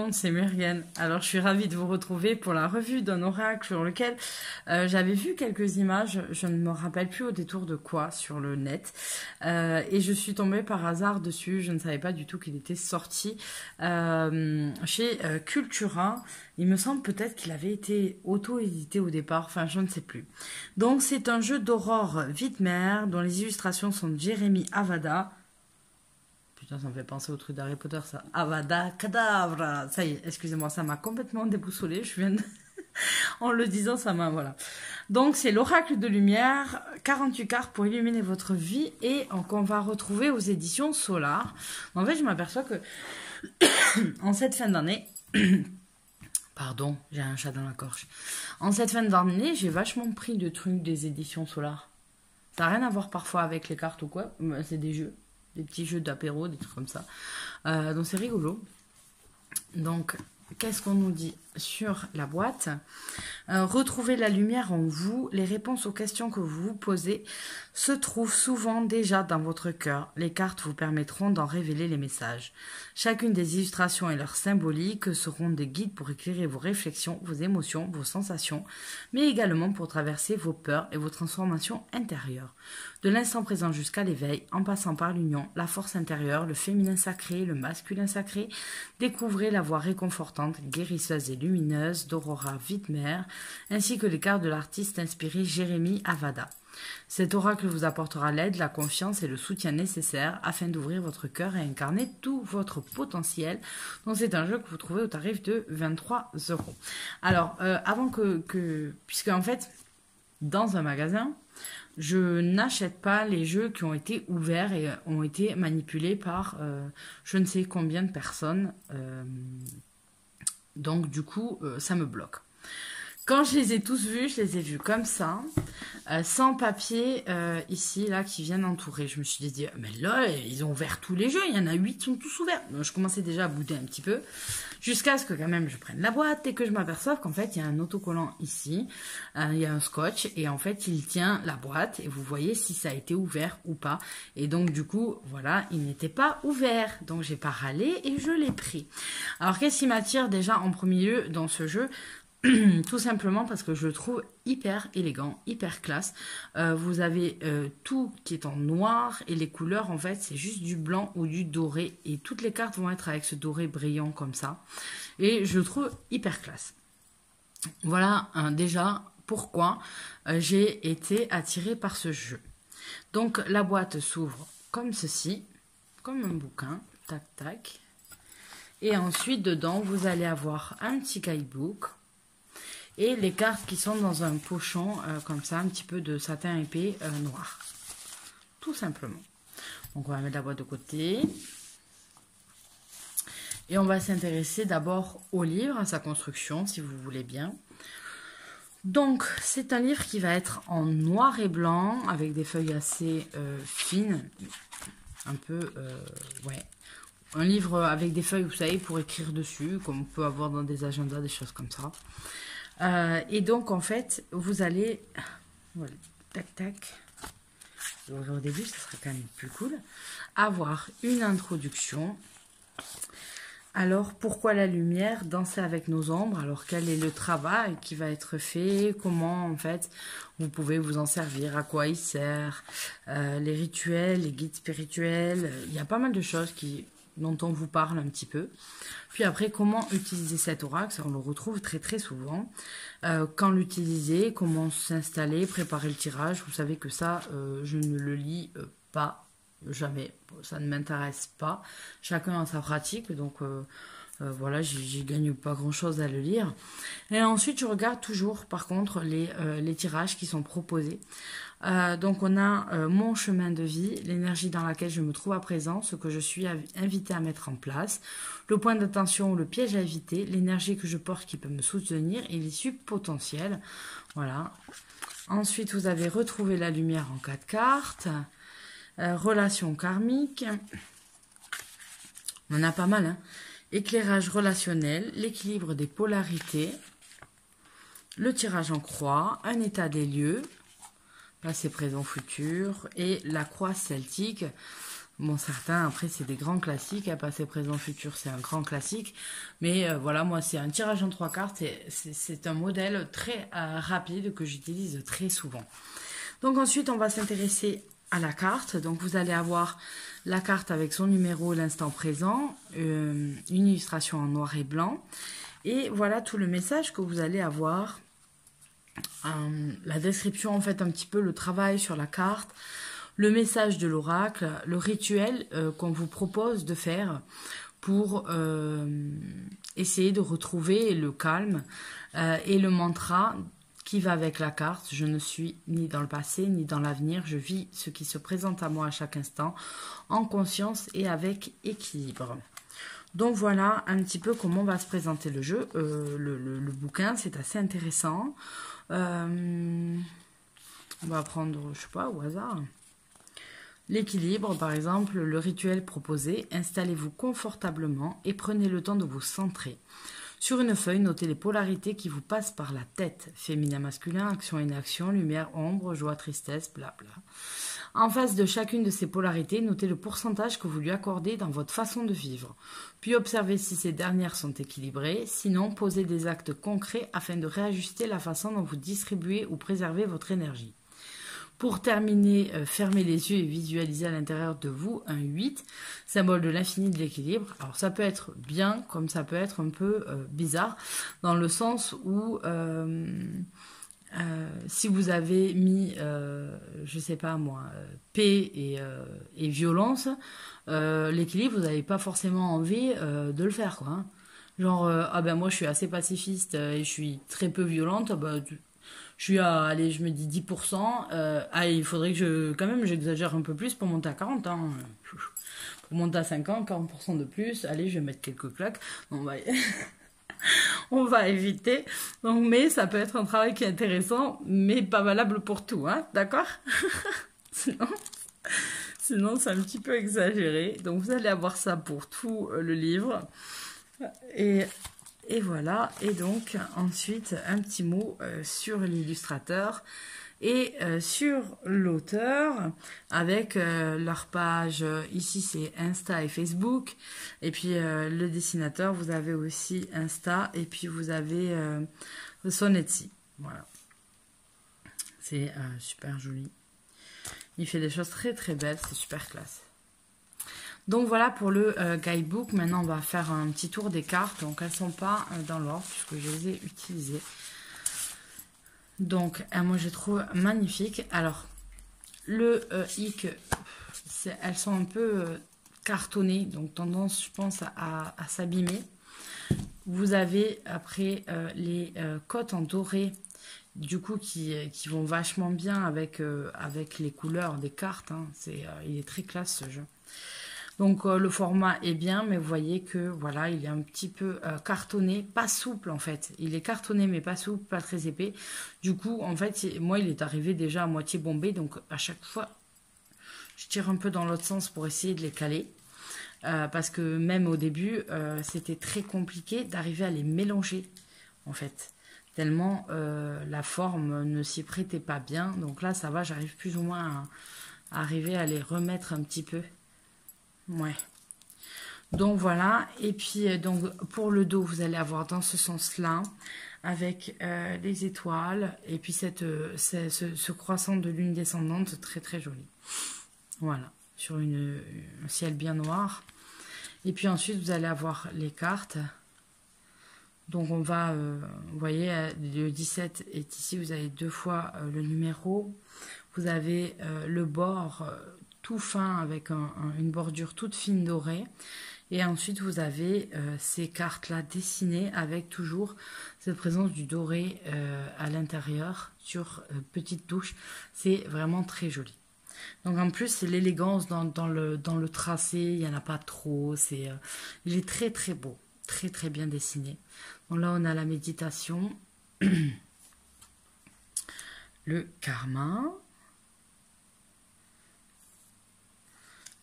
monde, c'est Muriel. Alors je suis ravie de vous retrouver pour la revue d'un oracle sur lequel j'avais vu quelques images, je ne me rappelle plus au détour de quoi sur le net, et je suis tombée par hasard dessus, je ne savais pas du tout qu'il était sorti chez Cultura. Il me semble peut-être qu'il avait été auto-édité au départ, enfin je ne sais plus. Donc c'est un jeu d'Aurore Wittmer dont les illustrations sont de Jérémy Avada. Putain, ça me fait penser au truc d'Harry Potter, ça. Avada Kedavra. Ça y est, excusez-moi, ça m'a complètement déboussolé. Je viens de... En le disant, ça m'a... Voilà. Donc, c'est l'oracle de lumière, 48 cartes pour illuminer votre vie et qu'on va retrouver aux éditions Solar. En fait, je m'aperçois que en cette fin d'année... Pardon, j'ai un chat dans la gorge. En cette fin d'année, j'ai vachement pris de trucs des éditions Solar. Ça n'a rien à voir parfois avec les cartes ou quoi. C'est des jeux. Des petits jeux d'apéro, des trucs comme ça. Donc c'est rigolo. Donc, qu'est-ce qu'on nous dit sur la boîte? Retrouvez la lumière en vous. Les réponses aux questions que vous vous posez se trouvent souvent déjà dans votre cœur. Les cartes vous permettront d'en révéler les messages. Chacune des illustrations et leurs symboliques seront des guides pour éclairer vos réflexions, vos émotions, vos sensations, mais également pour traverser vos peurs et vos transformations intérieures. De l'instant présent jusqu'à l'éveil, en passant par l'union, la force intérieure, le féminin sacré, le masculin sacré, découvrez la voie réconfortante, guérisseuse et lumineuse d'Aurora Wittmer, ainsi que les cartes de l'artiste inspiré Jérémy Avada. Cet oracle vous apportera l'aide, la confiance et le soutien nécessaires afin d'ouvrir votre cœur et incarner tout votre potentiel. Donc c'est un jeu que vous trouvez au tarif de 23 €. Alors, avant puisque en fait, dans un magasin, je n'achète pas les jeux qui ont été ouverts et ont été manipulés par je ne sais combien de personnes. Donc du coup, ça me bloque. Quand je les ai tous vus, je les ai vus comme ça, sans papier ici, là, qui viennent entourer. Je me suis dit, mais là, ils ont ouvert tous les jeux, il y en a 8 qui sont tous ouverts. Donc, je commençais déjà à bouder un petit peu, jusqu'à ce que quand même je prenne la boîte et que je m'aperçoive qu'en fait, il y a un autocollant ici, il y a un scotch, et en fait, il tient la boîte, et vous voyez si ça a été ouvert ou pas. Et donc, du coup, voilà, il n'était pas ouvert. Donc, j'ai pas râlé et je l'ai pris. Alors, qu'est-ce qui m'attire déjà en premier lieu dans ce jeu ? Tout simplement parce que je le trouve hyper élégant, hyper classe. Vous avez tout qui est en noir et les couleurs en fait c'est juste du blanc ou du doré et toutes les cartes vont être avec ce doré brillant comme ça et je le trouve hyper classe. Voilà déjà pourquoi j'ai été attirée par ce jeu. Donc la boîte s'ouvre comme ceci, comme un bouquin, tac tac. Et ensuite dedans vous allez avoir un petit guidebook. Et les cartes qui sont dans un pochon, comme ça, un petit peu de satin épais noir. Tout simplement. Donc on va mettre la boîte de côté. Et on va s'intéresser d'abord au livre, à sa construction, si vous voulez bien. Donc c'est un livre qui va être en noir et blanc, avec des feuilles assez fines. Un peu, ouais. Un livre avec des feuilles, vous savez, pour écrire dessus, comme on peut avoir dans des agendas, des choses comme ça. Et donc en fait vous allez voilà, tac tac au début ça sera quand même plus cool, avoir une introduction. Alors pourquoi la lumière, danser avec nos ombres, alors quel est le travail qui va être fait, comment en fait vous pouvez vous en servir, à quoi il sert, les rituels, les guides spirituels, il y a pas mal de choses dont on vous parle un petit peu. Puis après, comment utiliser cet oracle, ça, on le retrouve très très souvent. Quand l'utiliser, comment s'installer, préparer le tirage. Vous savez que ça, je ne le lis pas, jamais. Ça ne m'intéresse pas. Chacun a sa pratique, donc voilà, j'y gagne pas grand chose à le lire. Et ensuite, je regarde toujours, par contre, les tirages qui sont proposés. Donc on a mon chemin de vie, l'énergie dans laquelle je me trouve à présent, ce que je suis invitée à mettre en place, le point d'attention ou le piège à éviter, l'énergie que je porte qui peut me soutenir et l'issue potentielle. Voilà. Ensuite vous avez retrouvé la lumière en 4 cartes, relation karmique, on en a pas mal, hein. Éclairage relationnel, l'équilibre des polarités, le tirage en croix, un état des lieux, passé, présent, futur, et la croix celtique. Bon, certains, après, c'est des grands classiques. À passé, présent, futur, c'est un grand classique. Mais voilà, moi, c'est un tirage en 3 cartes. C'est un modèle très rapide que j'utilise très souvent. Donc ensuite, on va s'intéresser à la carte. Donc vous allez avoir la carte avec son numéro, l'instant présent, une illustration en noir et blanc. Et voilà tout le message que vous allez avoir. La description, en fait, un petit peu le travail sur la carte. Le message de l'oracle, le rituel qu'on vous propose de faire pour essayer de retrouver le calme et le mantra qui va avec la carte. Je ne suis ni dans le passé ni dans l'avenir, je vis ce qui se présente à moi à chaque instant en conscience et avec équilibre. Donc voilà un petit peu comment va se présenter le jeu, le bouquin, c'est assez intéressant. On va prendre, je sais pas, au hasard. L'équilibre, par exemple, le rituel proposé, installez-vous confortablement et prenez le temps de vous centrer. Sur une feuille, notez les polarités qui vous passent par la tête. Féminin, masculin, action, inaction, lumière, ombre, joie, tristesse, blabla. En face de chacune de ces polarités, notez le pourcentage que vous lui accordez dans votre façon de vivre. Puis observez si ces dernières sont équilibrées. Sinon, posez des actes concrets afin de réajuster la façon dont vous distribuez ou préservez votre énergie. Pour terminer, fermez les yeux et visualisez à l'intérieur de vous un 8, symbole de l'infini de l'équilibre. Alors ça peut être bien, comme ça peut être un peu bizarre, dans le sens où si vous avez mis, je sais pas moi, paix et violence, l'équilibre, vous n'avez pas forcément envie de le faire, quoi. Hein. Genre, ah ben moi je suis assez pacifiste et je suis très peu violente, bah, je suis à, allez, je me dis 10%. Il faudrait que quand même, j'exagère un peu plus pour monter à 40. Hein. Pour monter à 50, 40% de plus. Allez, je vais mettre quelques claques. On va éviter. Donc, mais ça peut être un travail qui est intéressant, mais pas valable pour tout. Hein, d'accord. Sinon, c'est un petit peu exagéré. Donc, vous allez avoir ça pour tout le livre. Et voilà, et donc ensuite un petit mot sur l'illustrateur et sur l'auteur avec leur page, ici c'est Insta et Facebook, et puis le dessinateur, vous avez aussi Insta, et puis vous avez son Etsy, voilà. C'est super joli. Il fait des choses très très belles, c'est super classe. Donc voilà pour le guidebook. Maintenant, on va faire un petit tour des cartes. Donc, elles ne sont pas dans l'ordre puisque je les ai utilisées. Donc, moi, je trouve magnifique. Alors, le hic, elles sont un peu cartonnées. Donc, tendance, je pense, à s'abîmer. Vous avez après les cotes en doré. Du coup, qui vont vachement bien avec les couleurs des cartes. Hein. Il est très classe ce jeu. Donc le format est bien, mais vous voyez que voilà, il est un petit peu cartonné, pas souple en fait. Il est cartonné mais pas souple, pas très épais. Du coup, en fait, moi il est arrivé déjà à moitié bombé, donc à chaque fois, je tire un peu dans l'autre sens pour essayer de les caler. Parce que même au début, c'était très compliqué d'arriver à les mélanger en fait. Tellement la forme ne s'y prêtait pas bien. Donc là, ça va, j'arrive plus ou moins à arriver à les remettre un petit peu. Ouais. Donc voilà. Et puis donc pour le dos, vous allez avoir dans ce sens-là, avec les étoiles, et puis ce croissant de lune descendante très très joli. Voilà. Sur un ciel bien noir. Et puis ensuite, vous allez avoir les cartes. Donc on va, vous voyez, le 17 est ici, vous avez 2 fois le numéro. Vous avez le bord tout fin avec une bordure toute fine dorée. Et ensuite, vous avez ces cartes-là dessinées avec toujours cette présence du doré à l'intérieur sur petite touche. C'est vraiment très joli. Donc en plus, c'est l'élégance dans le tracé, il n'y en a pas trop. Il est très très beau, très très bien dessiné. Donc là, on a la méditation, le karma,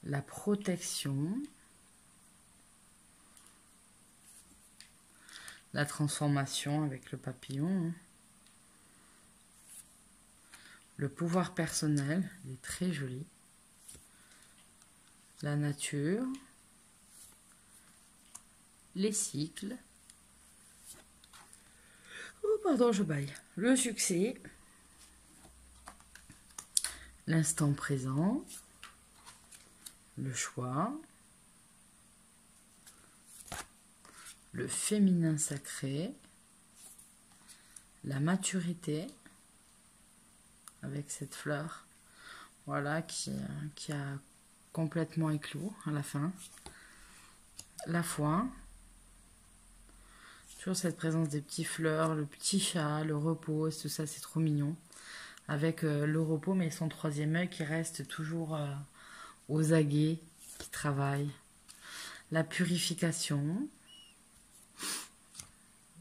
la protection, la transformation avec le papillon, le pouvoir personnel, il est très joli, la nature, les cycles, oh pardon, je baille, le succès, l'instant présent, le choix, le féminin sacré, la maturité, avec cette fleur, voilà, qui a complètement éclos à la fin, la foi, toujours cette présence des petites fleurs, le petit chat, le repos, tout ça, c'est trop mignon, avec le repos, mais son troisième œil qui reste toujours aux aguets, qui travaille, la purification,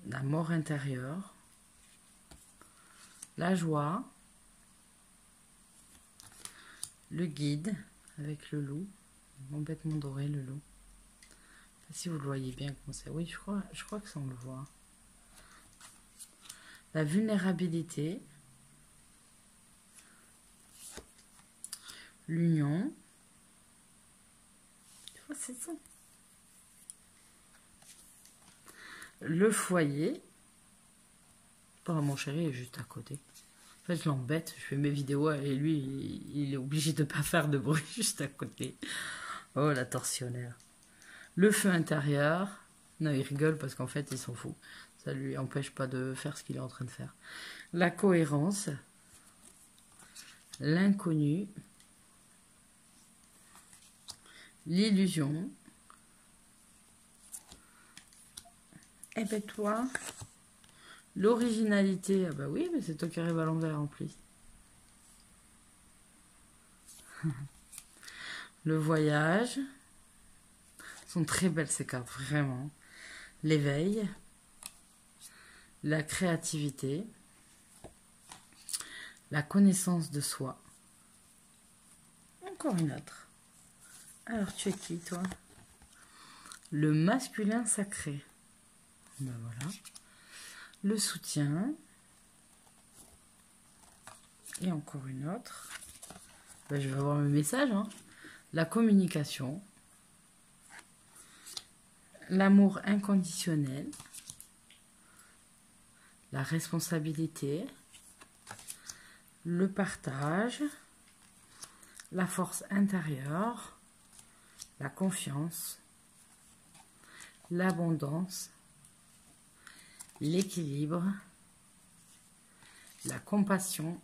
la mort intérieure, la joie, le guide avec le loup, complètement doré le loup. Je sais pas si vous le voyez bien comme c'est. Oui, je crois que ça on le voit. La vulnérabilité, l'union. C'est ça. Le foyer. Mon chéri est juste à côté. En fait, je l'embête, je fais mes vidéos et lui, il est obligé de ne pas faire de bruit juste à côté. Oh, la tortionnaire. Le feu intérieur. Non, il rigole parce qu'en fait, il s'en fout. Ça lui empêche pas de faire ce qu'il est en train de faire. La cohérence. L'inconnu. L'illusion. Et ben toi... L'originalité, ah bah oui, mais c'est toi qui arrives à l'envers en plus. Le voyage. Sont très belles ces cartes, vraiment. L'éveil. La créativité. La connaissance de soi. Encore une autre. Alors, tu es qui, toi? Le masculin sacré. Ben voilà. Le soutien. Et encore une autre. Ben, je vais avoir le message. Hein. La communication. L'amour inconditionnel. La responsabilité. Le partage. La force intérieure. La confiance. L'abondance. L'équilibre, la compassion,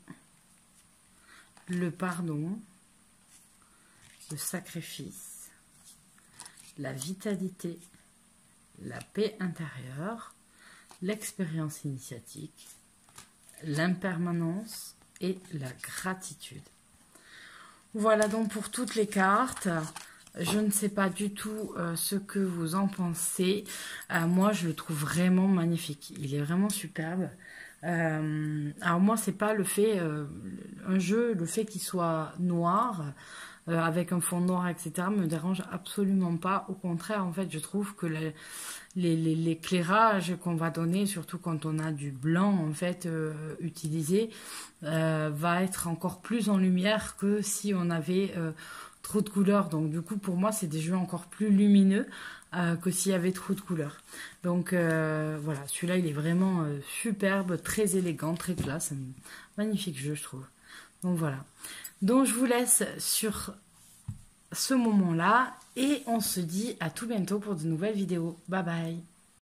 le pardon, le sacrifice, la vitalité, la paix intérieure, l'expérience initiatique, l'impermanence et la gratitude. Voilà donc pour toutes les cartes. Je ne sais pas du tout ce que vous en pensez. Moi, je le trouve vraiment magnifique. Il est vraiment superbe. Alors moi, c'est pas le fait, un jeu, le fait qu'il soit noir, avec un fond noir, etc., me dérange absolument pas. Au contraire, en fait, je trouve que l'éclairage qu'on va donner, surtout quand on a du blanc, en fait, utilisé, va être encore plus en lumière que si on avait... trop de couleurs, donc du coup pour moi c'est des jeux encore plus lumineux que s'il y avait trop de couleurs. Donc voilà, celui-là il est vraiment superbe, très élégant, très classe, magnifique jeu je trouve. Donc voilà, donc je vous laisse sur ce moment-là et on se dit à tout bientôt pour de nouvelles vidéos. Bye bye.